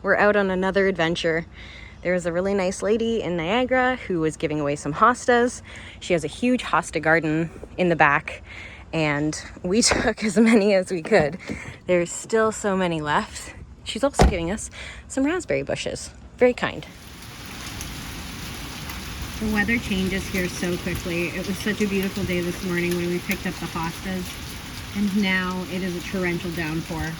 we're out on another adventure. There's a really nice lady in Niagara who was giving away some hostas. She has a huge hosta garden in the back, and we took as many as we could. There's still so many left. She's also giving us some raspberry bushes. Very kind. The weather changes here so quickly. It was such a beautiful day this morning when we picked up the hostas, and now it is a torrential downpour.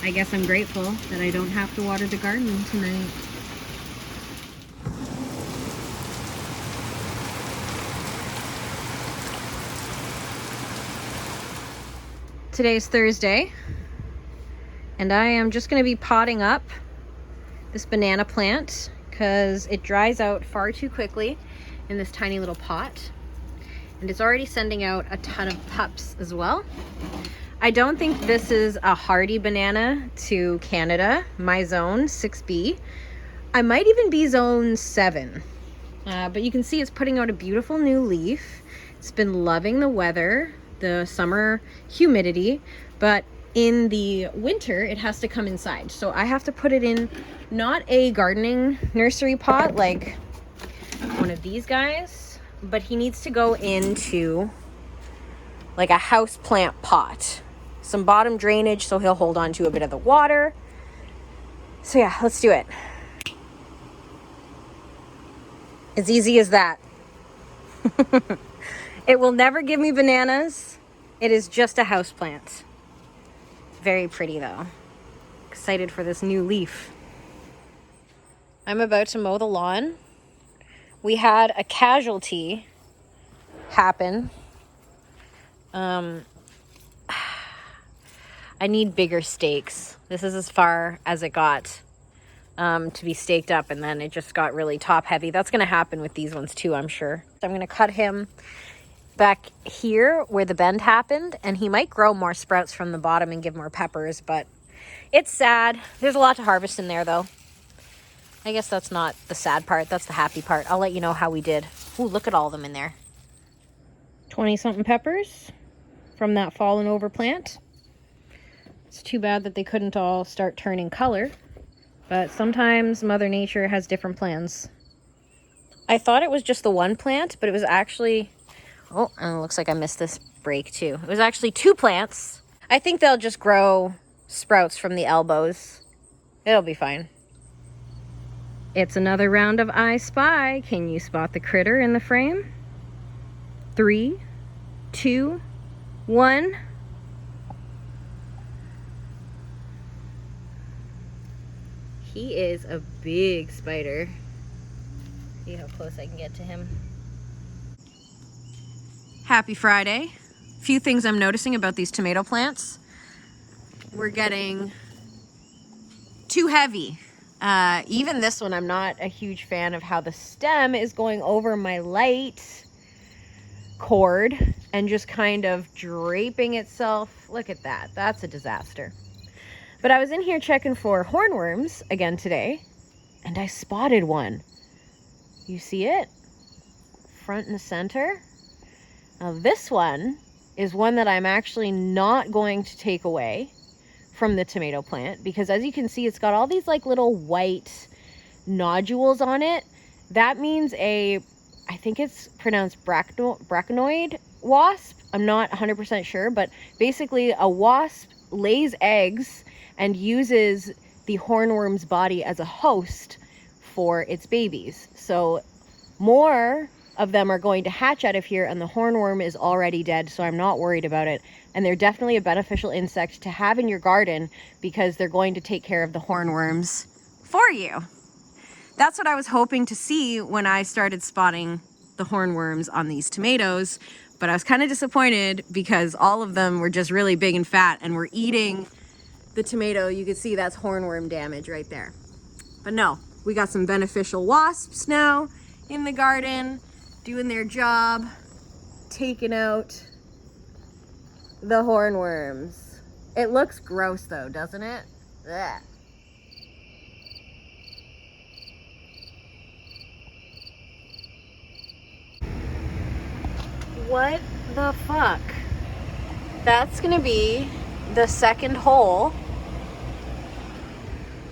I guess I'm grateful that I don't have to water the garden tonight. Today's Thursday, and I am just going to be potting up this banana plant because it dries out far too quickly in this tiny little pot, and it's already sending out a ton of pups as well. I don't think this is a hardy banana to Canada, my zone 6B. I might even be zone 7, but you can see it's putting out a beautiful new leaf. It's been loving the weather, the summer humidity, but in the winter it has to come inside. So I have to put it in not a gardening nursery pot like one of these guys, but he needs to go into like a house plant pot. Some bottom drainage so he'll hold on to a bit of the water. So yeah, let's do it. As easy as that. It will never give me bananas. It is just a house plant. Very pretty though. Excited for this new leaf. I'm about to mow the lawn. We had a casualty happen. I need bigger stakes. This is as far as it got to be staked up, and then it just got really top heavy. That's going to happen with these ones too, I'm sure. I'm going to cut him back here where the bend happened, and he might grow more sprouts from the bottom and give more peppers, but it's sad. There's a lot to harvest in there though. I guess that's not the sad part, that's the happy part. I'll let you know how we did. Ooh, look at all of them in there. 20 something peppers from that fallen over plant. It's too bad that they couldn't all start turning color, but sometimes Mother Nature has different plans. I thought it was just the one plant, but it was actually, oh, and it looks like I missed this break too. It was actually 2 plants. I think they'll just grow sprouts from the elbows. It'll be fine. It's another round of I Spy. Can you spot the critter in the frame? 3, 2, 1. He is a big spider. See how close I can get to him. Happy Friday. A few things I'm noticing about these tomato plants. We're getting too heavy. Even this one, I'm not a huge fan of how the stem is going over my light cord and just kind of draping itself. Look at that. That's a disaster. But I was in here checking for hornworms again today, and I spotted one. You see it? Front and center. Now this one is one that I'm actually not going to take away from the tomato plant, because as you can see, it's got all these like little white nodules on it. That means I think it's pronounced braconid wasp. I'm not 100% sure, but basically a wasp lays eggs and uses the hornworm's body as a host for its babies. So more of them are going to hatch out of here, and the hornworm is already dead, so I'm not worried about it. And they're definitely a beneficial insect to have in your garden because they're going to take care of the hornworms for you. That's what I was hoping to see when I started spotting the hornworms on these tomatoes, but I was kind of disappointed because all of them were just really big and fat and were eating the tomato. You can see that's hornworm damage right there. But no, we got some beneficial wasps now in the garden doing their job, taking out the hornworms. It looks gross though, doesn't it? Ugh. What the fuck? That's gonna be the second hole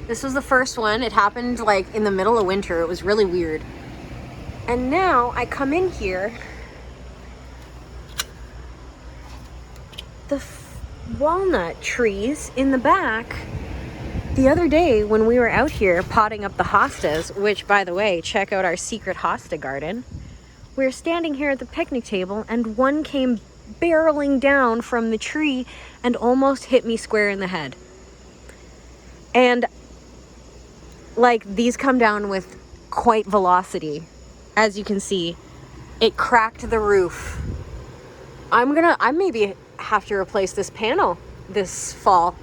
This was the first one. It happened like in the middle of winter. It was really weird. And now I come in here. The walnut trees in the back. The other day when we were out here potting up the hostas, which by the way, check out our secret hosta garden. We were standing here at the picnic table and one came barreling down from the tree and almost hit me square in the head. And like these come down with quite velocity. As you can see, it cracked the roof. I maybe have to replace this panel this fall.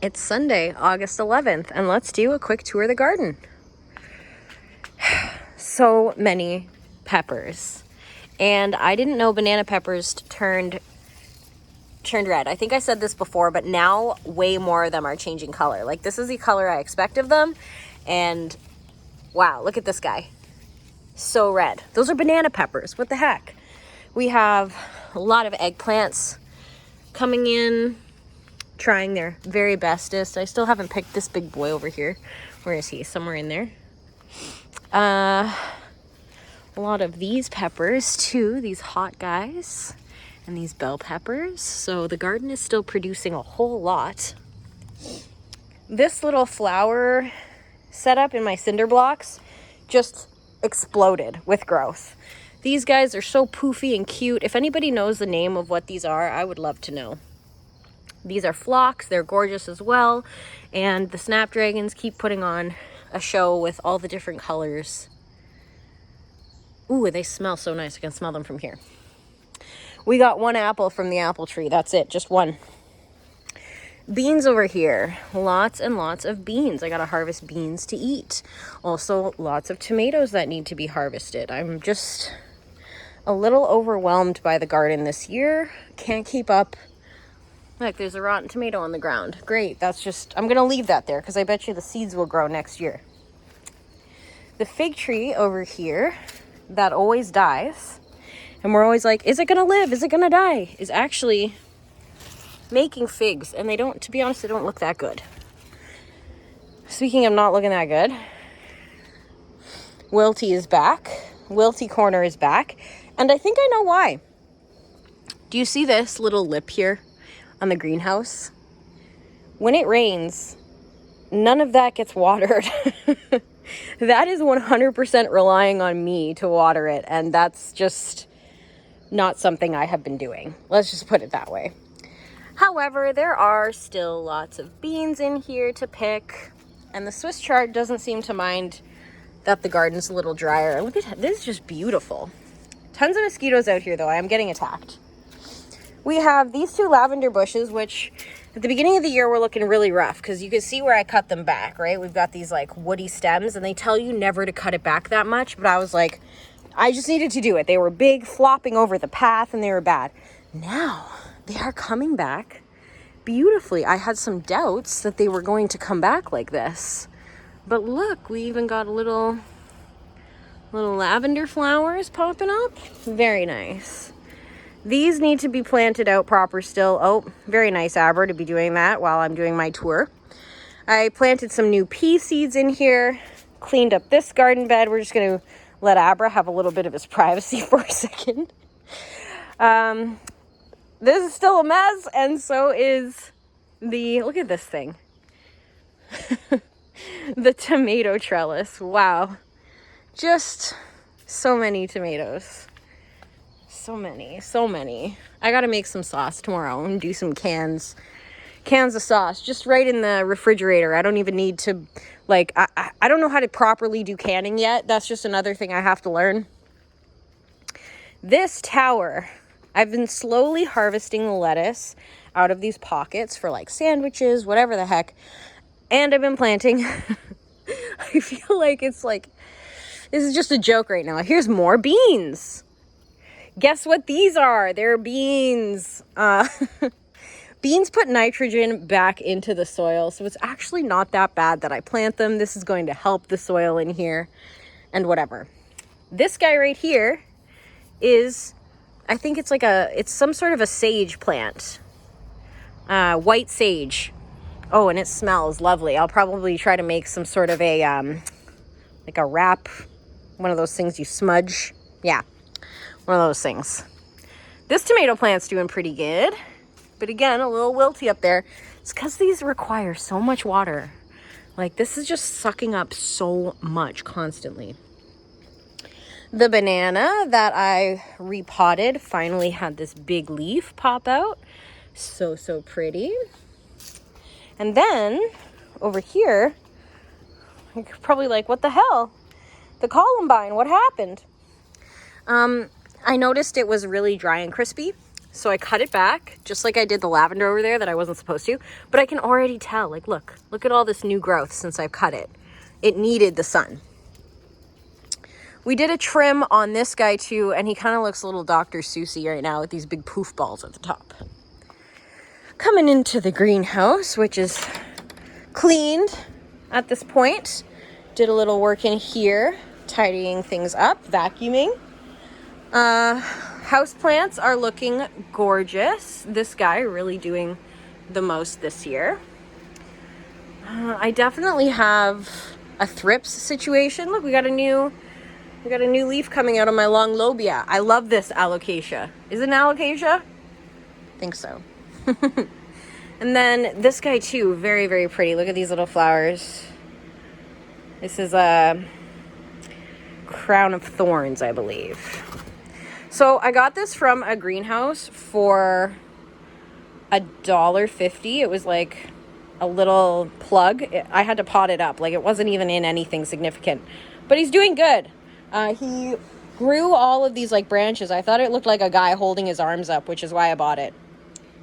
It's Sunday, August 11th, and let's do a quick tour of the garden. So many peppers. And I didn't know banana peppers turned red. I think I said this before, but now way more of them are changing color. Like this is the color I expect of them. And wow, look at this guy. So red. Those are banana peppers. What the heck? We have a lot of eggplants coming in, trying their very bestest. I still haven't picked this big boy over here. Where is he? Somewhere in there. A lot of these peppers too, these hot guys. And these bell peppers. So the garden is still producing a whole lot. This little flower setup in my cinder blocks just exploded with growth. These guys are so poofy and cute. If anybody knows the name of what these are, I would love to know. These are phlox. They're gorgeous as well. And the snapdragons keep putting on a show with all the different colors. Ooh, they smell so nice. I can smell them from here. We got one apple from the apple tree. That's it, just one. Beans over here. Lots and lots of beans. I gotta harvest beans to eat. Also, lots of tomatoes that need to be harvested. I'm just a little overwhelmed by the garden this year. Can't keep up. Look, there's a rotten tomato on the ground. Great, that's just, I'm gonna leave that there because I bet you the seeds will grow next year. The fig tree over here that always dies. And we're always like, is it gonna live? Is it gonna die? Is actually making figs. And they don't, to be honest, they don't look that good. Speaking of not looking that good, wilty is back. Wilty corner is back. And I think I know why. Do you see this little lip here on the greenhouse? When it rains, none of that gets watered. That is 100% relying on me to water it. And that's just not something I have been doing. Let's just put it that way. However, there are still lots of beans in here to pick. And the Swiss chard doesn't seem to mind that the garden's a little drier. Look at this, is just beautiful. Tons of mosquitoes out here though. I am getting attacked. We have these two lavender bushes, which at the beginning of the year were looking really rough because you can see where I cut them back, right? We've got these like woody stems and they tell you never to cut it back that much. But I was like, I just needed to do it. They were big, flopping over the path, and they were bad. Now, they are coming back beautifully. I had some doubts that they were going to come back like this. But look, we even got little lavender flowers popping up. Very nice. These need to be planted out proper still. Oh, very nice, Aber, to be doing that while I'm doing my tour. I planted some new pea seeds in here, cleaned up this garden bed. We're just going to let Abra have a little bit of his privacy for a second. This is still a mess, and so is look at this thing. The tomato trellis. Wow. Just so many tomatoes. So many. I gotta make some sauce tomorrow and do some cans of sauce just right in the refrigerator. I don't even need to, like, I don't know how to properly do canning yet. That's just another thing I have to learn. This tower, I've been slowly harvesting the lettuce out of these pockets for like sandwiches, whatever the heck. And I've been planting. I feel like it's like, this is just a joke right now. Here's more beans. Guess what these are? They're beans. Beans put nitrogen back into the soil, so it's actually not that bad that I plant them. This is going to help the soil in here and whatever. This guy right here is, I think it's like it's some sort of a sage plant. White sage. Oh, and it smells lovely. I'll probably try to make some sort of a, like a wrap, one of those things you smudge. Yeah, one of those things. This tomato plant's doing pretty good, but again, a little wilty up there. It's because these require so much water. Like, this is just sucking up so much constantly. The banana that I repotted finally had this big leaf pop out. So pretty. And then over here, you're probably like, what the hell? The columbine, what happened? I noticed it was really dry and crispy, so I cut it back, just like I did the lavender over there that I wasn't supposed to. But I can already tell, like, look at all this new growth since I've cut it. It needed the sun. We did a trim on this guy too, and he kind of looks a little Dr. Seussy right now with these big poof balls at the top. Coming into the greenhouse, which is cleaned at this point. Did a little work in here, tidying things up, vacuuming. House plants are looking gorgeous. This guy really doing the most this year. I definitely have a thrips situation. Look, we got a new leaf coming out of my long lobia. I love this alocasia. Is it an alocasia? I think so. And then this guy too, very, very pretty. Look at these little flowers. This is a crown of thorns, I believe. So I got this from a greenhouse for $1.50. It was like a little plug. I had to pot it up. Like, it wasn't even in anything significant. But he's doing good. He grew all of these like branches. I thought it looked like a guy holding his arms up, which is why I bought it.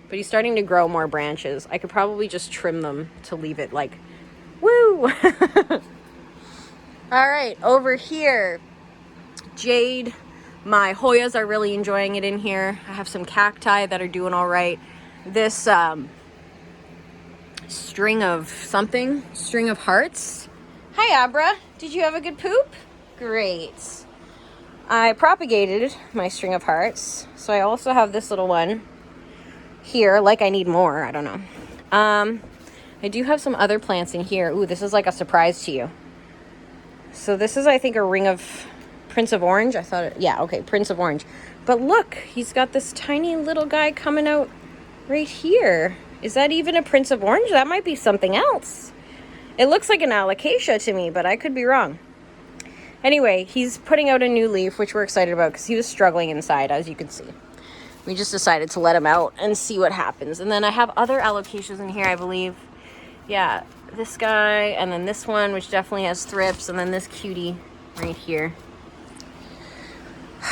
But he's starting to grow more branches. I could probably just trim them to leave it like, woo! All right, over here, jade. My Hoyas are really enjoying it in here. I have some cacti that are doing all right. This string of hearts. Hi, Abra. Did you have a good poop? Great. I propagated my string of hearts. So I also have this little one here. Like, I need more. I don't know. I do have some other plants in here. Ooh, this is like a surprise to you. So this is, I think, a ring of Prince of Orange. I thought, yeah, okay, Prince of Orange. But look, he's got this tiny little guy coming out right here. Is that even a Prince of Orange? That might be something else. It looks like an alocasia to me, but I could be wrong. Anyway, he's putting out a new leaf, which we're excited about because he was struggling inside, as you can see. We just decided to let him out and see what happens. And then I have other alocasias in here, I believe. Yeah, this guy, and then this one, which definitely has thrips, and then this cutie right here.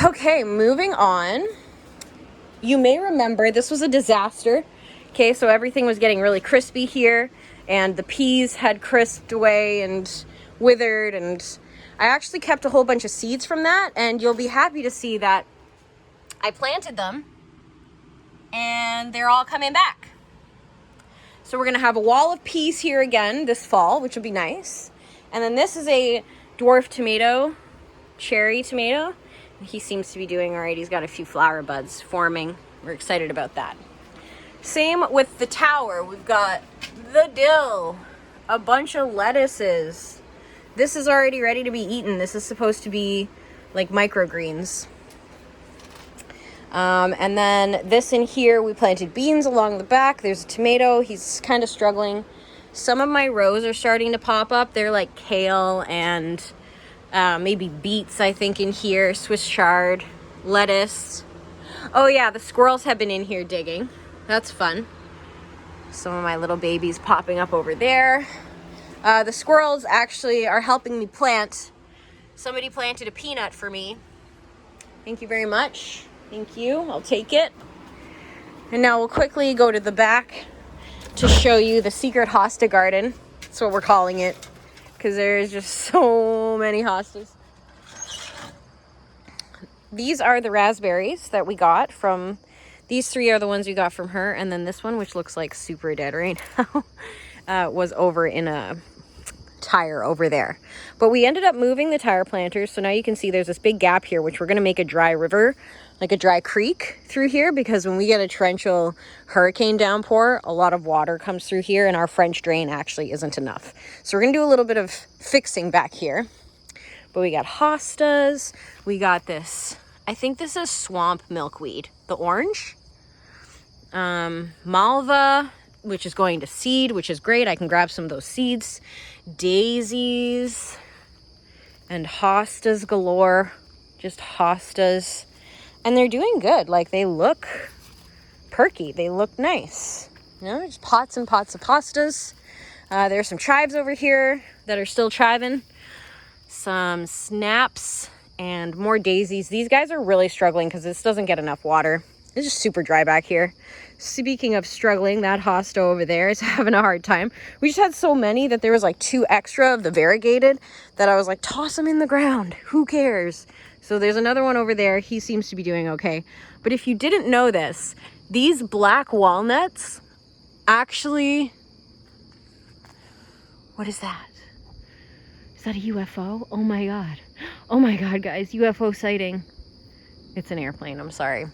Okay, moving on. You may remember this was a disaster. Okay, so everything was getting really crispy here, and the peas had crisped away and withered, and I actually kept a whole bunch of seeds from that, and you'll be happy to see that I planted them, and they're all coming back. So we're gonna have a wall of peas here again this fall, which will be nice. And then this is a dwarf tomato, cherry tomato. He seems to be doing all right. He's got a few flower buds forming. We're excited about that. Same with the tower. We've got the dill, a bunch of lettuces. This is already ready to be eaten. This is supposed to be like microgreens. And then this in here, we planted beans along the back. There's a tomato. He's kind of struggling. Some of my rows are starting to pop up. They're like kale and maybe beets, I think, in here. Swiss chard, lettuce. Oh yeah, the squirrels have been in here digging. That's fun. Some of my little babies popping up over there. The squirrels actually are helping me plant. Somebody planted a peanut for me. Thank you very much. Thank you. I'll take it. And now we'll quickly go to the back to show you the secret hosta garden. That's what we're calling it, because there's just so many hostas. These are the raspberries that we got from, these three are the ones we got from her, and then this one, which looks like super dead right now, was over in a tire over there. But we ended up moving the tire planters. So now you can see there's this big gap here, which we're going to make a dry river, like a dry creek through here, because when we get a torrential hurricane downpour, a lot of water comes through here and our French drain actually isn't enough. So we're going to do a little bit of fixing back here. But we got hostas. We got this, I think this is swamp milkweed, the orange. Malva, which is going to seed, which is great. I can grab some of those seeds. Daisies and hostas galore, just hostas. And they're doing good. Like, they look perky. They look nice. You know, just pots and pots of hostas. There's some chives over here that are still chiving. Some snaps and more daisies. These guys are really struggling because this doesn't get enough water. It's just super dry back here. Speaking of struggling, that hosta over there is having a hard time. We just had so many that there was like 2 extra of the variegated that I was like, toss them in the ground. Who cares? So there's another one over there. He seems to be doing okay. But if you didn't know this, these black walnuts actually... What is that? Is that a UFO? Oh my God. Oh my God, guys. UFO sighting. It's an airplane. I'm sorry.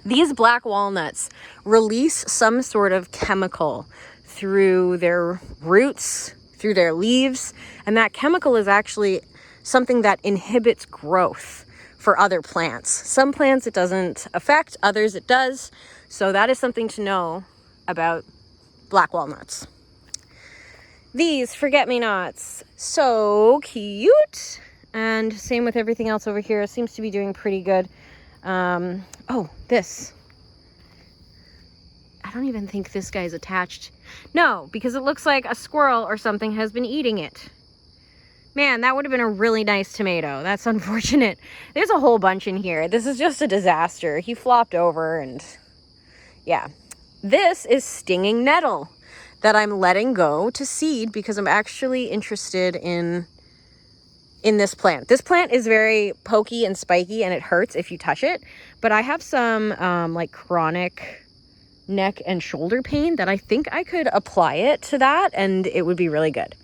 These black walnuts release some sort of chemical through their roots, through their leaves. And that chemical is actually something that inhibits growth for other plants. Some plants it doesn't affect, others it does. So that is something to know about black walnuts. These forget-me-nots, so cute. And same with everything else over here. It seems to be doing pretty good. Oh, this. I don't even think this guy's attached. No, because it looks like a squirrel or something has been eating it. Man, that would have been a really nice tomato. That's unfortunate. There's a whole bunch in here. This is just a disaster. He flopped over and yeah. This is stinging nettle that I'm letting go to seed because I'm actually interested in this plant. This plant is very pokey and spiky and it hurts if you touch it. But I have some like chronic neck and shoulder pain that I think I could apply it to that and it would be really good.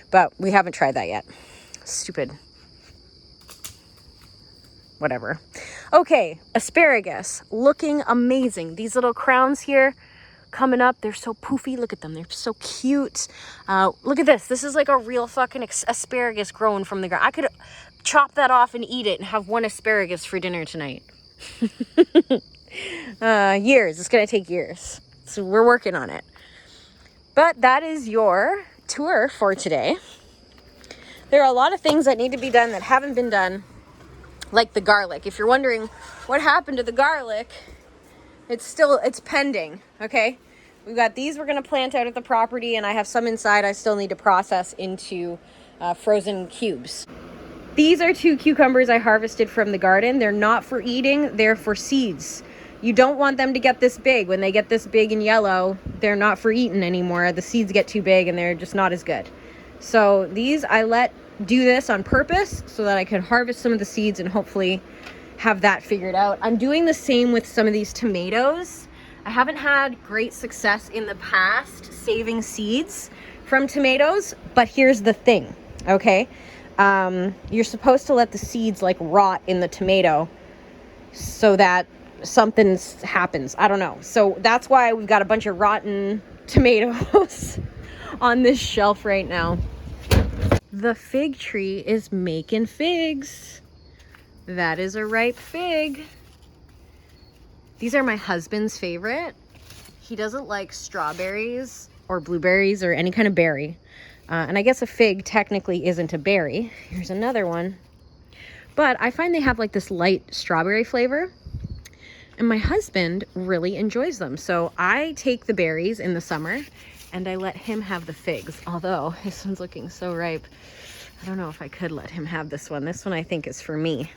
But we haven't tried that yet. Stupid. Whatever. Okay, asparagus. Looking amazing. These little crowns here coming up. They're so poofy. Look at them. They're so cute. Look at this. This is like a real fucking asparagus growing from the ground. I could chop that off and eat it and have 1 asparagus for dinner tonight. Years. It's going to take years. So we're working on it. But that is your tour for today. There are a lot of things that need to be done that haven't been done, like the garlic. If you're wondering what happened to the garlic, it's pending, okay? We've got these we're going to plant out at the property, and I have some inside I still need to process into frozen cubes. These are 2 cucumbers I harvested from the garden. They're not for eating, they're for seeds. You don't want them to get this big. When they get this big and yellow, they're not for eating anymore. The seeds get too big and they're just not as good. So these I let do this on purpose so that I could harvest some of the seeds and hopefully have that figured out. I'm doing the same with some of these tomatoes. I haven't had great success in the past saving seeds from tomatoes, but here's the thing, okay? You're supposed to let the seeds like rot in the tomato so that something happens. I don't know. So that's why we've got a bunch of rotten tomatoes on this shelf right now. The fig tree is making figs. That is a ripe fig. These are my husband's favorite. He doesn't like strawberries or blueberries or any kind of berry. And I guess a fig technically isn't a berry. Here's another one. But I find they have like this light strawberry flavor. And my husband really enjoys them. So I take the berries in the summer and I let him have the figs. Although this one's looking so ripe. I don't know if I could let him have this one. This one I think is for me.